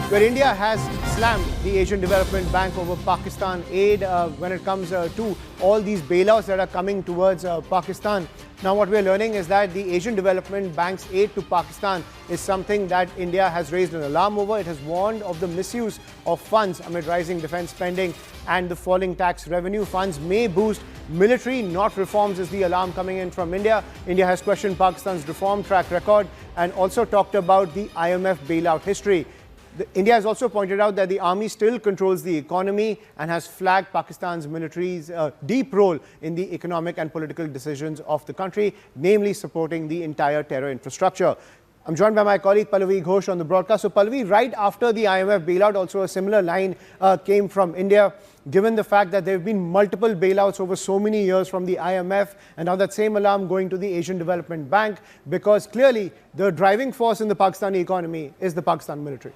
where India has slammed the Asian Development Bank over Pakistan aid when it comes to all these bailouts that are coming towards Pakistan. Now what we're learning is that the Asian Development Bank's aid to Pakistan is something that India has raised an alarm over. It has warned of the misuse of funds amid rising defense spending and the falling tax revenue. Funds may boost military, not reforms, is the alarm coming in from India. India has questioned Pakistan's reform track record and also talked about the IMF bailout history. India has also pointed out that the army still controls the economy and has flagged Pakistan's military's deep role in the economic and political decisions of the country, namely supporting the entire terror infrastructure. I'm joined by my colleague Pallavi Ghosh on the broadcast. So Pallavi, right after the IMF bailout, also a similar line came from India, given the fact that there have been multiple bailouts over so many years from the IMF, and now that same alarm going to the Asian Development Bank, because clearly the driving force in the Pakistani economy is the Pakistan military.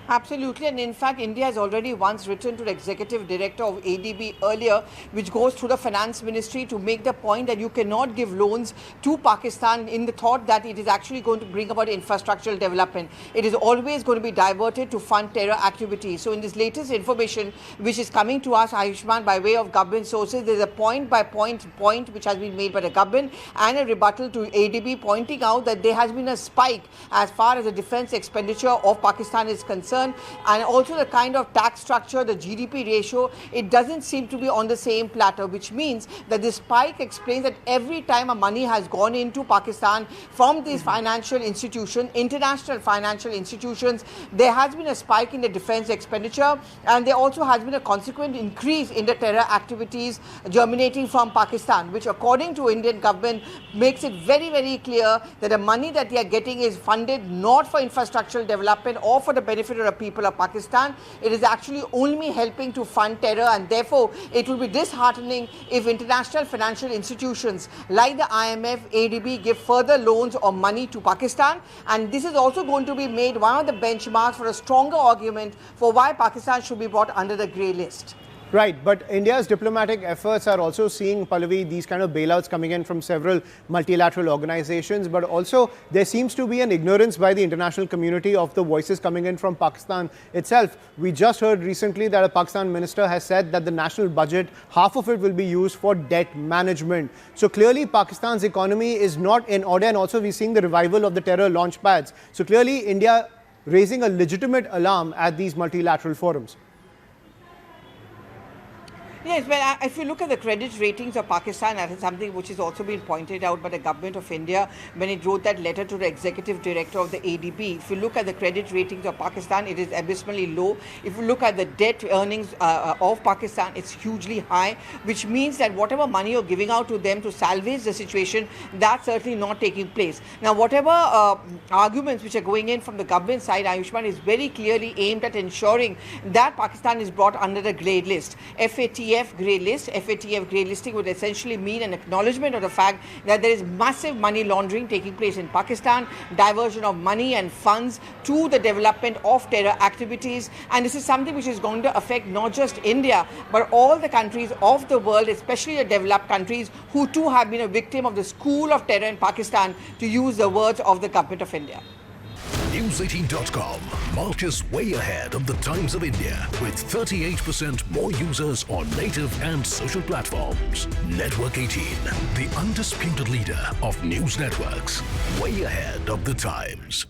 Absolutely, and in fact, India has already once written to the executive director of ADB earlier, which goes through the finance ministry to make the point that you cannot give loans to Pakistan in the thought that it is actually going to bring about infrastructural development. It is always going to be diverted to fund terror activities. So in this latest information, which is coming to us, Ayushman, by way of government sources, there is a point which has been made by the government and a rebuttal to ADB pointing out that there has been a spike as far as the defense expenditure of Pakistan is concerned. And also the kind of tax structure, the GDP ratio, it doesn't seem to be on the same platter, which means that this spike explains that every time money has gone into Pakistan from these financial institutions, international financial institutions, there has been a spike in the defense expenditure, and there also has been a consequent increase in the terror activities germinating from Pakistan, which according to Indian government makes it very, very clear that the money that they are getting is funded not for infrastructural development or for the benefit of the people of Pakistan. It is actually only helping to fund terror, and therefore it will be disheartening if international financial institutions like the IMF, ADB give further loans or money to Pakistan. And this is also going to be made one of the benchmarks for a stronger argument for why Pakistan should be brought under the grey list. Right, but India's diplomatic efforts are also seeing, Pallavi, these kind of bailouts coming in from several multilateral organizations, but also there seems to be an ignorance by the international community of the voices coming in from Pakistan itself. We just heard recently that a Pakistan minister has said that the national budget, half of it will be used for debt management. So clearly Pakistan's economy is not in order, and also we're seeing the revival of the terror launch pads. So clearly India raising a legitimate alarm at these multilateral forums. Yes, well, if you look at the credit ratings of Pakistan, that is something which has also been pointed out by the government of India when it wrote that letter to the executive director of the ADB. If you look at the credit ratings of Pakistan, it is abysmally low. If you look at the debt earnings of Pakistan, it's hugely high, which means that whatever money you're giving out to them to salvage the situation, that's certainly not taking place. Now, whatever arguments which are going in from the government side, Ayushman, is very clearly aimed at ensuring that Pakistan is brought under the grey list. FATF grey list. FATF grey listing would essentially mean an acknowledgement of the fact that there is massive money laundering taking place in Pakistan, diversion of money and funds to the development of terror activities, and this is something which is going to affect not just India but all the countries of the world, especially the developed countries who too have been a victim of the school of terror in Pakistan, to use the words of the government of India. News18.com marches way ahead of the Times of India with 38% more users on native and social platforms. Network 18, the undisputed leader of news networks, way ahead of the Times.